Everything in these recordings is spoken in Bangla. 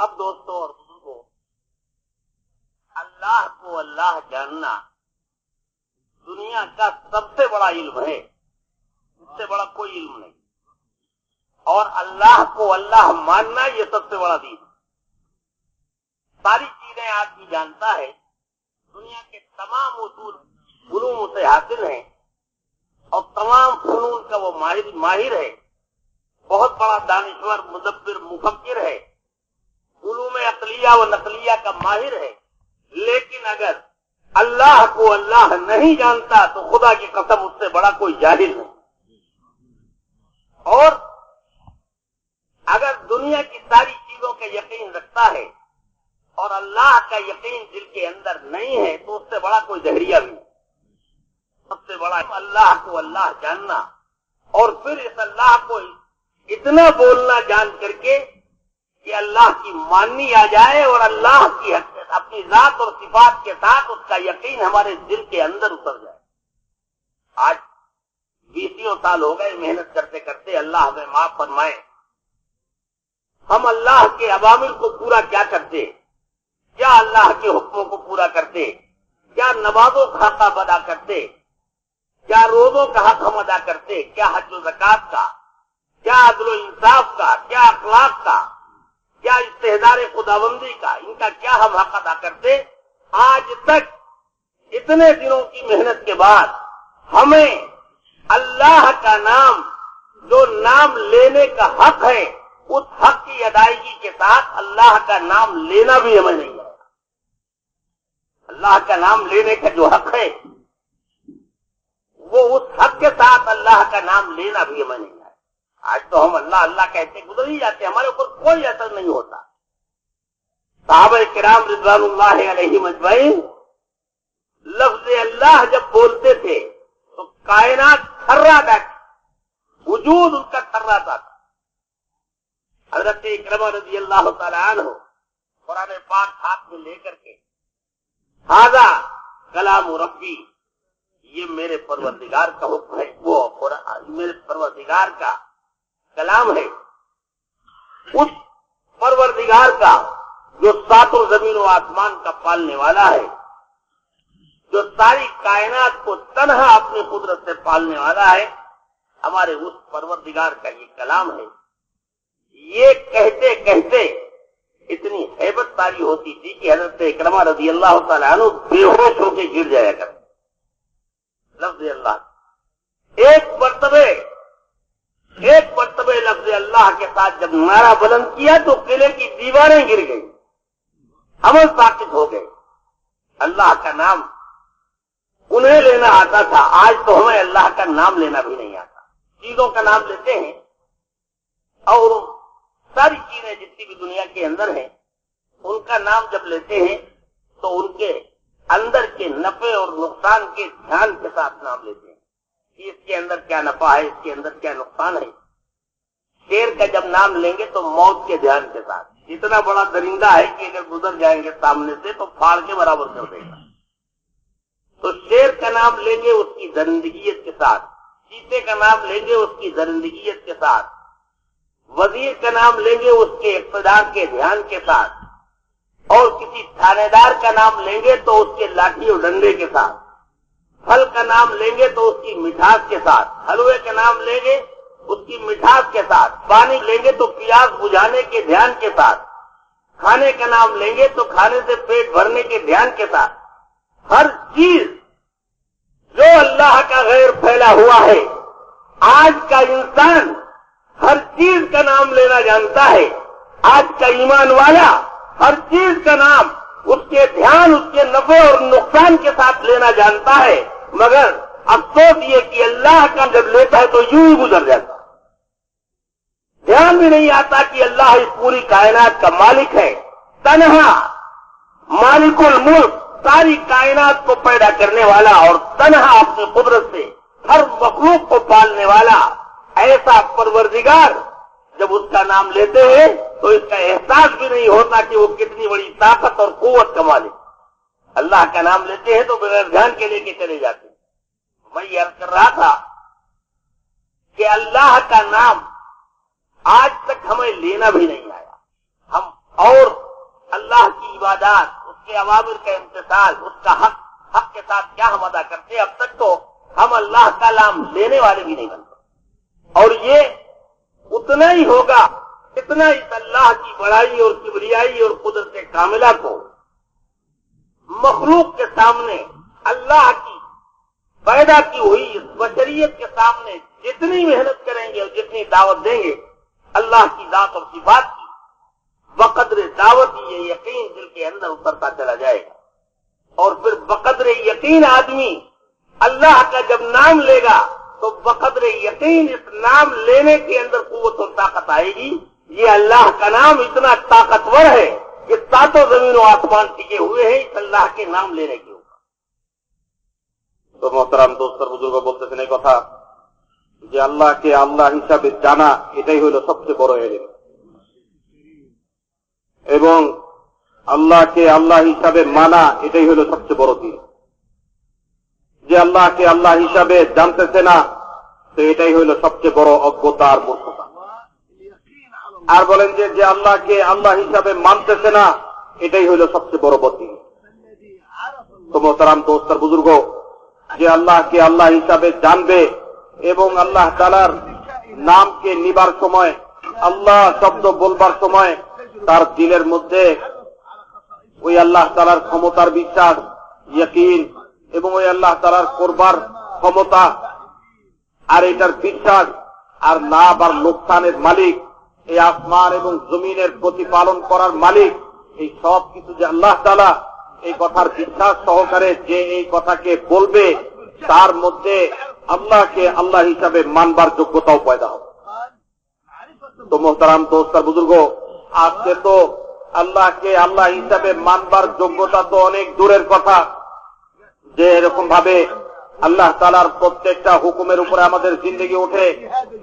اب دوستوں اور بزرگوں، اللہ کو اللہ جاننا دنیا کا سب سے بڑا علم ہے، اس سے بڑا کوئی علم نہیں، اور اللہ کو اللہ ماننا یہ سب سے بڑا دین۔ ساری چیزیں آدمی جانتا ہے، دنیا کے تمام اصول علوم سے حاصل ہیں اور تمام فنون کا وہ ماہر ہے، بہت بڑا دانشور مدبر مفکر ہے، علوم عقلیہ و نقلیہ کا ماہر ہے، لیکن اگر اللہ کو اللہ نہیں جانتا تو خدا کی قسم اس سے بڑا کوئی جاہل نہیں۔ اور اگر دنیا کی ساری چیزوں کا یقین رکھتا ہے اور اللہ کا یقین دل کے اندر نہیں ہے تو اس سے بڑا کوئی دہریہ بھی نہیں۔ سب سے بڑا اللہ کو اللہ جاننا، اور پھر اس اللہ کو اتنا بولنا جان کر کے کہ اللہ کی ماننی آ جائے اور اللہ کی اپنی ذات اور صفات کے ساتھ اس کا یقین ہمارے دل کے اندر اتر جائے۔ آج 20 سال ہو گئے محنت کرتے کرتے، اللہ ہمیں معاف فرمائے، ہم اللہ کے اوامر کو پورا کیا کرتے، کیا اللہ کے حکموں کو پورا کرتے، کیا نمازوں کا حق ادا کرتے، کیا روزوں کا حق ہم ادا کرتے، کیا حج و زکات کا، کیا عدل و انصاف کا، کیا اخلاق کا، کیا استحضار خداوندی کا، ان کا کیا ہم حق ادا کرتے؟ آج تک اتنے دنوں کی محنت کے بعد ہمیں اللہ کا نام، جو نام لینے کا حق ہے، اس حق کی ادائیگی کے ساتھ اللہ کا نام لینا بھی ہمیں نہیں آیا۔ اللہ کا نام لینے کا جو حق ہے وہ اس حق کے ساتھ اللہ کا نام لینا بھی ہمیں نہیں آیا۔ آج تو ہم اللہ اللہ کہتے گزر ہی جاتے، ہمارے اوپر کوئی اثر نہیں ہوتا۔ صحابہ کرام رضوان اللہ علیہم اجمعین لفظ اللہ جب بولتے تھے تو کائنات تھراتا تھی، وجود ان کا تھراتا تھا۔ حضرت اکرمہ رضی اللہ تعالیٰ عنہ قرآن پاک ہاتھ میں لے کر کے، ھذا کلام ربی، یہ میرے پروردگار کا حکم ہے، وہ میرے پروردگار کا کلام ہے، اس پروردگار کا جو ساتوں زمین و آسمان کا پالنے والا ہے، جو ساری کائنات کو تنہا اپنی قدرت سے پالنے والا ہے، ہمارے اس پروردگار کا یہ کلام ہے۔ یہ کہتے کہتے اتنی ہیبت تاری ہوتی تھی کہ حضرت اکرمہ رضی اللہ تعالیٰ عنہ بے ہوش ہو کے گر جایا کرتے۔ لفظ اللہ ایک مرتبہ لفظ اللہ کے ساتھ جب نعرہ بلند کیا تو قلعے کی دیواریں گر گئی، عمل ساقط ہو گئے۔ اللہ کا نام انہیں لینا آتا تھا، آج تو ہمیں اللہ کا نام لینا بھی نہیں آتا۔ چیزوں کا نام لیتے ہیں، اور ساری چیزیں جتنی بھی دنیا کے اندر ہیں ان کا نام جب لیتے ہیں تو ان کے اندر کے نفع اور نقصان کے دھیان کے ساتھ نام لیتے ہیں کہ اس کے اندر کیا نفع ہے، اس کے اندر کیا نقصان ہے۔ شیر کا جب نام لیں گے تو موت کے دھیان کے ساتھ، اتنا بڑا درندہ ہے کہ اگر گزر جائیں گے سامنے سے تو پھاڑ کے برابر کر دے گا۔ تو شیر کا نام لیں گے اس کی درندگیت کے ساتھ، چیتے کا نام لیں گے اس کی درندگیت کے ساتھ، وزیر کا نام لیں گے اس کے اقتدار کے دھیان کے ساتھ، اور کسی تھانے دار کا نام لیں گے تو اس کے لاٹھی اور ڈنڈے کے ساتھ، پھل کا نام لیں گے تو اس کی مٹھاس کے ساتھ، حلوے کا نام لیں گے اس کی مٹھاس کے ساتھ، پانی لیں گے تو پیاس بجھانے کے دھیان کے ساتھ، کھانے کا نام لیں گے تو کھانے سے پیٹ بھرنے کے دھیان کے ساتھ۔ ہر چیز جو اللہ کا غیر پھیلا ہوا ہے، آج کا انسان ہر چیز کا نام لینا جانتا ہے۔ آج کا ایمان والا ہر چیز کا نام اس کے دھیان، اس کے نفع اور نقصان کے ساتھ لینا جانتا ہے، مگر افسوس یہ کہ اللہ کا جب لیتا ہے تو یوں ہی گزر جاتا، دھیان بھی نہیں آتا کہ اللہ اس پوری کائنات کا مالک ہے، تنہا مالک الملک، ساری کائنات کو پیدا کرنے والا اور تنہا اپنی قدرت سے ہر مخلوق کو پالنے والا ایسا پروردگار جب اس کا نام لیتے ہیں تو اس کا احساس بھی نہیں ہوتا کہ وہ کتنی بڑی طاقت اور قوت کا مالک۔ اللہ کا نام لیتے ہیں تو بغیر دھیان کے لے کے چلے جاتے ہیں۔ میں یہ عرض کر رہا تھا کہ اللہ کا نام آج تک ہمیں لینا بھی نہیں آیا، ہم اور इबादत, उसके अवामिर का इम्तिसाल, उसका हक के साथ क्या हम अदा करते हैं, अब तक तो हम अल्लाह का नाम लेने वाले भी नहीं बनते। और ये उतना ही होगा इतना इस अल्लाह की बड़ाई और किबरियाई और कुदरत कामिला को मखलूक के सामने, अल्लाह की पैदा की हुई इस बशरियत के सामने जितनी मेहनत करेंगे और जितनी दावत देंगे अल्लाह की जात और सिफात की, बकद्र दावत ये यकीन दिल के अंदर उतरता चला जाएगा। और फिर बकद्र यकीन आदमी अल्लाह का जब नाम लेगा तो बकद्र यकीन इस नाम लेने के अंदर कुव्वत और ताकत आएगी। ये अल्लाह का नाम इतना ताकतवर है कि सातों जमीन और आसमान टिके हुए हैं इस अल्लाह के नाम लेने के ऊपर। তো মোহতারাম দোস্ত বুজুর্গ বলতেছেন এই কথা যে আল্লাহকে আল্লাহ হিসাবে জানা এটাই হইল সবচেয়ে বড় ইলম, এবং আল্লাহকে আল্লাহ হিসাবে মানা এটাই হইল সবচেয়ে বড় দিন। যে আল্লাহকে আল্লাহ হিসাবে জানতেছে না তো এটাই হইল সবচেয়ে বড় অজ্ঞতা আর মূর্খতা। আর বলেন যে আল্লাহকে আল্লাহ হিসাবে মানতেছে না এটাই হইল সবচেয়ে বড় বদ্দিন। তো মোহতারাম দোস্ত বুজুর্গ, যে আল্লাহকে আল্লাহ হিসাবে জানবে এবং আল্লাহ তাআলার নামকে নিবার সময়, আল্লাহ শব্দ বলবার সময় তার দিলের মধ্যে ওই আল্লাহ তাআলার ক্ষমতার বিশ্বাস, ইয়াকিন এবং ওই আল্লাহ তাআলার করবার ক্ষমতা আর এটার বিশ্বাস, আর লাভ আর লোকসানের মালিক, এই আসমান এবং জমিনের প্রতিপালন করার মালিক, এই সব কিছু যে আল্লাহ তাআলা, এই কথার বিশ্বাস সহকারে যে এই কথাকে বলবে তার মধ্যে আল্লাহকে আল্লাহ হিসাবে মানবার যোগ্যতাও পয়দা হবে। তো মোহতারাম দোস্ত বুজুর্গ, আজকে তো আল্লাহকে আল্লাহ হিসাবে মানবার যোগ্যতা তো অনেক দূরের কথা, যে এরকম ভাবে আল্লাহ তাআলার প্রত্যেকটা হুকুমের উপরে আমাদের জিন্দেগি ওঠে,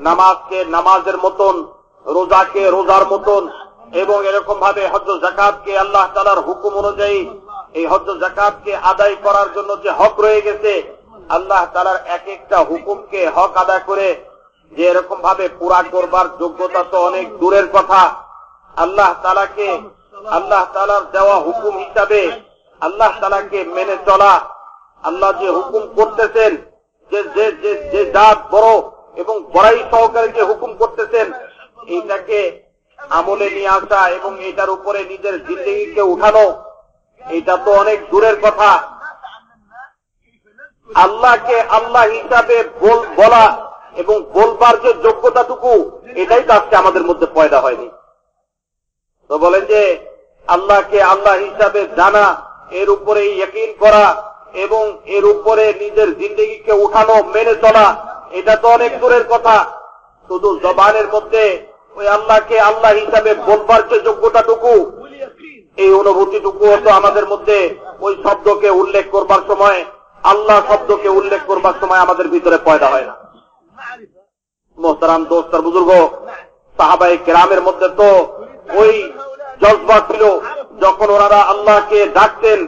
নামাজকে নামাজের মতন, রোজাকে রোজার মতন, এবং এরকম ভাবে হজ যাকাতকে আল্লাহ তাআলার হুকুম অনুযায়ী এই হজ যাকাতকে আদায় করার জন্য যে হক রয়ে গেছে, আল্লাহ তাআলার এক একটা হুকুমকে হক আদায় করে যে এরকম ভাবে পুরা করবার যোগ্যতা তো অনেক দূরের কথা। আল্লাহ তাআলাকে আল্লাহ তাআলার দেওয়া হুকুম হিসাবে আল্লাহ তাআলাকে মেনে চলা, আল্লাহ যে হুকুম করতেছেন, যে জাত বড় এবং বড়াই সহকারে যে হুকুম করতেছেন, এইটাকে আমলে নিয়ে আসা এবং এটার উপরে নিজের জিন্দেগিকে উঠানো, এটা তো অনেক দূরের কথা। আল্লাহকে আল্লাহ হিসাবে বলা এবং বলবার যে যোগ্যতাটুকু, এটাই তো আজকে আমাদের মধ্যে পয়দা হয়নি। তো বলেন যে আল্লাহকে আল্লাহ হিসাবে জানা, এর উপরে ইয়াকিন করা এবং এর উপরে নিজের জিন্দেগিকে উঠানো, মেনে চলা, এটা তো অনেক দূরের কথা। শুধু জবানের মধ্যে ওই আল্লাহকে আল্লাহ হিসাবে বলবার যে যোগ্যতাটুকু, এই অনুভূতিটুকুও তো আমাদের মধ্যে ওই শব্দকে উল্লেখ করবার সময়, আল্লাহ শব্দকে উল্লেখ করবার সময় আমাদের ভিতরে পয়দা হয় না। মোহতারাম দোস্ত বুজুর্গ, সাহাবায়ে কেরামের মধ্যে তো ওই জজবা ছিল, যখন ওনারা আল্লাহকে ডাকতেন,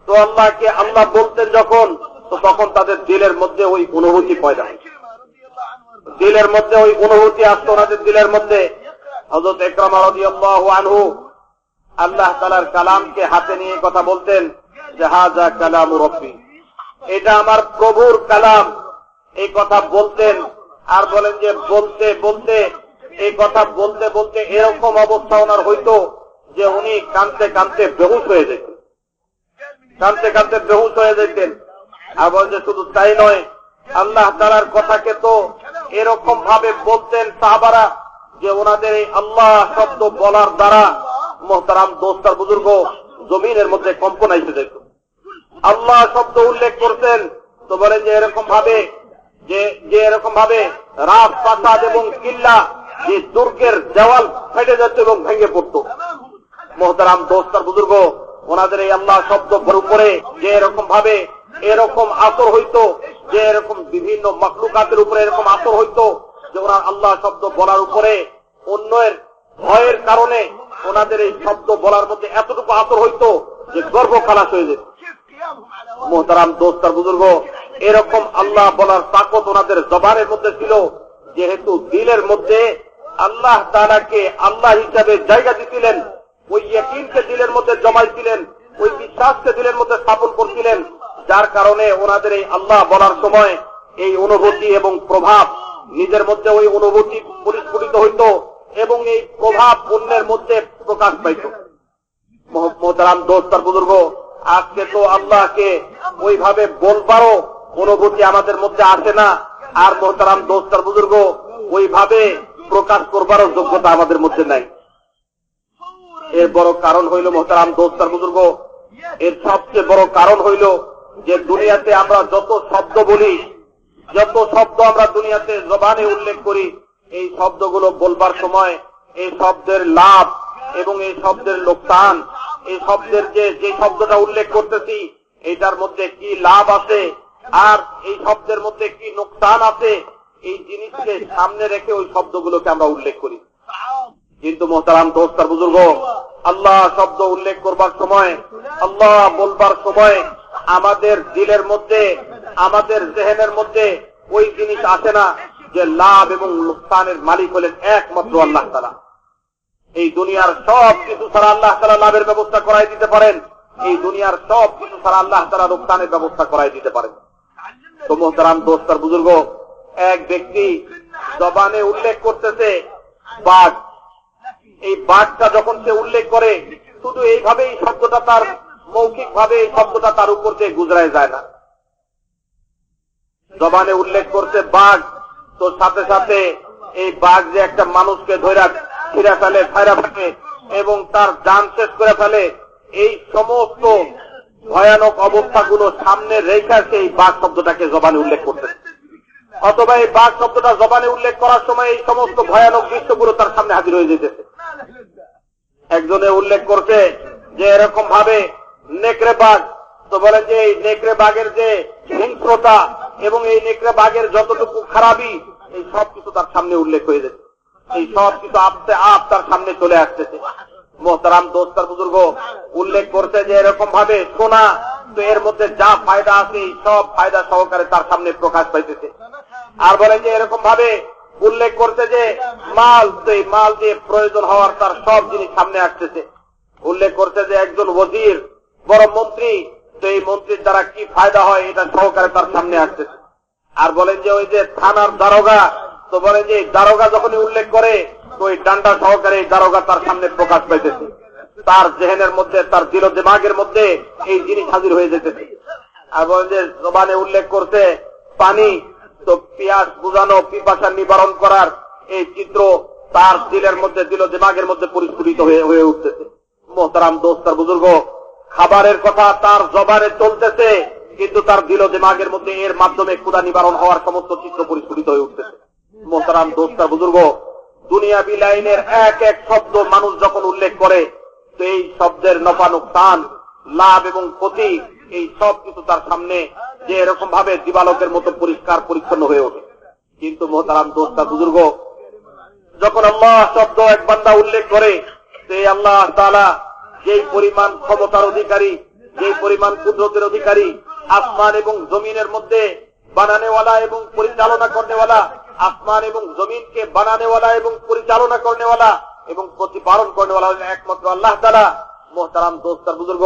তো আল্লাহকে আল্লাহ বলতেন যখন, তো তখন তাদের দিলের মধ্যে ওই অনুভূতি পয়দা হয়, দিলের মধ্যে ওই অনুভূতি আসতো ওনাদের দিলের মধ্যে। হযরত ইকরামা রাদিয়াল্লাহু আনহু আল্লাহ তাআলার কালামকে হাতে নিয়ে কথা বলতেন যে হাযা কালামু রাব্বি, এটা আমার প্রভুর কালাম, এই কথা বলতেন। আর বলেন যে বলতে বলতে এই কথা বলতে বলতে এরকম অবস্থা ওনার হইতো যে উনি কাঁদতে কাঁদতে বেহুশ হয়ে যেতেন, কাঁদতে কাঁদতে বেহুশ হয়ে যেতেন। আর বলেন যে শুধু তাই নয়, আল্লাহ তাআলার কথাকে তো এরকম ভাবে বলতেন সাহাবারা যে ওনাদের এই আল্লাহ শব্দ বলার দ্বারা, মোহতারাম দোস্ত বুজুর্গ, জমিনের মধ্যে কম্পন এসে যেত। আল্লাহ শব্দ উল্লেখ করতেন তো বলেন যে এরকম ভাবে যে এরকম ভাবে রাত প্রাসাদ এবং কিল্লা, যে দুর্গের দেওয়াল ফেটে যেত এবং ভেঙে পড়ত। মোহতারাম দোস্ত বুজুর্গ, ওনাদের এই আল্লাহ শব্দ উপরে যে এরকম ভাবে এরকম আসর হইতো, যে এরকম বিভিন্ন মাখলুকাতের উপরে এরকম আসর হইতো যে ওনার আল্লাহ শব্দ বলার উপরে অন্যের ভয়ের কারণে ওনাদের এই শব্দ বলার মধ্যে এতটুকু আসর হইতো যে গর্ব খালাস হয়ে যেত। মোহতারাম দোস্ত বুজুর্গ, এরকম আল্লাহ বলার তাকত ওনাদের জবানের মধ্যে ছিল, যেহেতু দিলের মধ্যে আল্লাহ তাআলাকে আল্লাহ হিসাবে জায়গা দিছিলেন, ওই ইয়াকিনকে দিলের মধ্যে জমাইছিলেন, বিশ্বাসকে দিলের মধ্যে স্থাপন করছিলেন, যার কারণে ওনাদের এই আল্লাহ বলার সময় এই অনুভূতি এবং প্রভাব নিজের মধ্যে ওই অনুভূতি পরিস্ফুটিত হইত এবং এই প্রভাব অন্যের মধ্যে প্রকাশ পাইত। মোহতারাম দোস্ত আর বুজুর্গ, আজকে তো আল্লাহকে ওইভাবে বলবারও অনুভূতি আমাদের মধ্যে আসে না, আর মোহতারাম দোস্ত আর বুজুর্গ ওইভাবে প্রকাশ করবারও যোগ্যতা আমাদের মধ্যে নাই। এর বড় কারণ হইল মোহতারাম দোস্ত আর বুজুর্গ, এর সবচেয়ে বড় কারণ হইল যে দুনিয়াতে আমরা যত শব্দ বলি, যত শব্দ আমরা দুনিয়াতে জবানে উল্লেখ করি, এই শব্দগুলো বলবার সময় এই শব্দের লাভ এবং এই শব্দের লোকসান, এই শব্দের যে শব্দটা উল্লেখ করতেছি এইটার মধ্যে কি লাভ আছে আর এই শব্দের মধ্যে কি নোকসান আছে, এই জিনিসকে সামনে রেখে ওই শব্দগুলোকে আমরা উল্লেখ করি। কিন্তু মোহতারাম দোস্ত আর বুজুর্গ, আল্লাহ শব্দ উল্লেখ করবার সময়, আল্লাহ বলবার সময় আমাদের দিলের মধ্যে, আমাদের জেহেনের মধ্যে ওই জিনিস আসে না যে লাভ এবং লোকসানের মালিক হলেন একমাত্র আল্লাহ তাআলা। এই দুনিয়ার সব কিছু ছাড়া আল্লাহ তাআলা লাভের ব্যবস্থা করাই দিতে পারেন, এই দুনিয়ার সব কিছু ছাড়া আল্লাহ তাআলা লোকসানের ব্যবস্থা করাই দিতে পারেন। তো মোহতারাম দোস্ত আর বুজুর্গ, এক ব্যক্তি জবানে উল্লেখ করতেছে বাঘ, এই বাঘটা যখন সে উল্লেখ করে শুধু এইভাবেই শব্দটা তার মৌখিক ভাবে এই শব্দটা তার উপর দিয়ে গুজরায় যায় না। জবানে উল্লেখ করছে বাঘ, তো সাথে সাথে এই বাঘ যে একটা মানুষকে ধরে ছিঁড়ে ফেলে, ফায়রা ফেলে এবং তার জান শেষ করে ফেলে, এই সমস্ত ভয়ানক অবস্থাগুলো সামনে রেখে সেই বাঘ শব্দটাকে জবানে উল্লেখ করতেছে। অথবা এই বাঘ শব্দটা জবানে উল্লেখ করার সময় এই সমস্ত ভয়ানক দৃশ্যগুলো তার সামনে হাজির হয়ে যেতেছে। একজনে উল্লেখ করছে যে এরকম ভাবে নেকড়ে বাঘ, তো বলেন যে এই নেকড়ে বাঘের যে হিংস্রতা এবং এই নেকড়ে বাঘের যতটুকু খারাপি, এই সব কিছু তার সামনে উল্লেখ হয়ে যাচ্ছে, এই সব কিছু আপতে আপ তার সামনে চলে আসতেছে। মোহতারাম দোস্ত আর বুজুর্গ, উল্লেখ করছে যে এরকম ভাবে সোনা, তো এর মধ্যে যা ফায়দা আছে এই সব ফায়দা সহকারে তার সামনে প্রকাশ পাইতেছে। আর বলেন যে এরকম ভাবে উল্লেখ করছে যে মাল, তো এই মাল দিয়ে প্রয়োজন হওয়ার তার সব জিনিস সামনে আসতেছে। উল্লেখ করছে যে একজন ওজির, বড় মন্ত্রী, তো এই মন্ত্রীর দ্বারা কি ফায়দা হয় এটা সহকারে তার সামনে আসতেছে। আর বলেন যে ওই যে থানার দারোগা, তো বলেন যে দারোগা যখনই উল্লেখ করে তো ওই ডান্ডা সহকারে এই দারোগা তার সামনে প্রকাশ পাইতেছে, তার জেহেনের মধ্যে, তার দিল দিমাগের মধ্যে এই জিনিস হাজির হয়ে যেতেছে। আর বলেন যে জবানে উল্লেখ করছে পানি, তো পিয়াস বুঝানো, পিপাসা নিবারণ করার এই চিত্র তার দিলের মধ্যে, দিল দিমাগের মধ্যে পরিস্ফুটিত হয়ে উঠতেছে। মোহতারাম দোস্ত আর বুজুর্গ, খাবারের কথা তার জবানে চলতেছে কিন্তু তার দিল দিমাগের মধ্যে এর মাধ্যমে ক্ষুধা নিবারণ হওয়ার সমস্ত চিত্র পরিস্ফুটিত হয়ে উঠতেছে। মোহতারাম দোস্ত আর বুজুর্গ, দুনিয়াবি লাইনের এক এক শব্দ মানুষ যখন উল্লেখ করে তো এই শব্দের নফা নুকসান, লাভ এবং ক্ষতি, এই সব কিছু তার সামনে যে এরকম ভাবে দিবালকের মতো পরিষ্কার পরিচ্ছন্ন হয়ে ওঠে। কিন্তু মোহতারাম দোস্ত আর বুজুর্গ, যখন আল্লাহ শব্দ এক বান্দা উল্লেখ করে, সেই আল্লাহ তাআলা যেই পরিমাণ ক্ষমতার অধিকারী, যেই পরিমাণ কুদরতের অধিকারী, আসমান এবং জমিনের মধ্যে বানানেওয়ালা এবং পরিচালনা করনেওয়ালা, আসমান এবং জমিনকে বানানেওয়ালা এবং পরিচালনা করনেওয়ালা এবং প্রতিপালন করনেওয়ালা একমাত্র আল্লাহ তাআলা। মোহতারাম দোস্ত আর বুজুর্গ,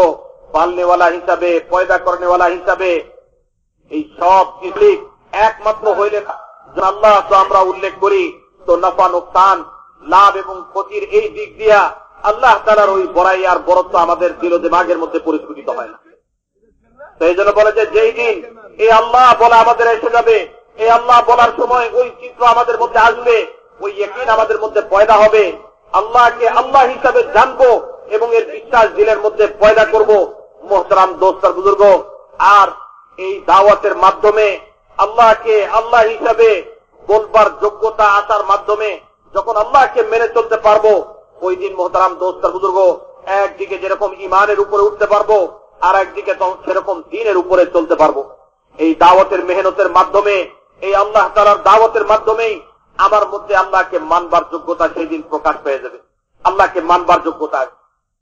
পালনেওয়ালা হিসাবে, পয়দা করনেওয়ালা হিসাবে এই সব কিছু একমাত্র হইলেন আল্লাহ। তো আমরা উল্লেখ করি তো নফা নোকসান, লাভ এবং ক্ষতির এই দিক দিয়া আল্লাহ তাআলার ওই বড়াই আর বড়ত্ব আমাদের দিল দিমাগের মধ্যে পরিস্ফুটিত হয় না। সেই জন্য বলে যে যেই দিন এই আল্লাহ বলা আমাদের এসে যাবে, এই আল্লাহ বলার সময় ওই চিত্র আমাদের মধ্যে আসবে, ওই ইয়াকিন আমাদের মধ্যে পয়দা হবে, আল্লাহকে আল্লাহ হিসাবে জানবো এবং এর বিশ্বাস দিলের মধ্যে পয়দা করব। মোহতারাম দোস্ত আর বুজুর্গ, আর এই দাওয়াতের মাধ্যমে আল্লাহকে আল্লাহ হিসাবে বলবার যোগ্যতা আসার মাধ্যমে যখন আল্লাহকে মেনে চলতে পারবো, ওই দিন মোহতারাম দোস্ত আর বুজুর্গ, একদিকে যেরকম ইমানের উপরে উঠতে পারবো আর একদিকে সেরকম দ্বীনের উপরে চলতে পারবো। এই দাওয়াতের মেহনতের মাধ্যমে, এই আল্লাহ তাআলার দাওয়াতের মাধ্যমেই আমার মধ্যে আল্লাহকে মানবার যোগ্যতা সেই দিন প্রকাশ পেয়ে যাবে। আল্লাহকে মানবার যোগ্যতা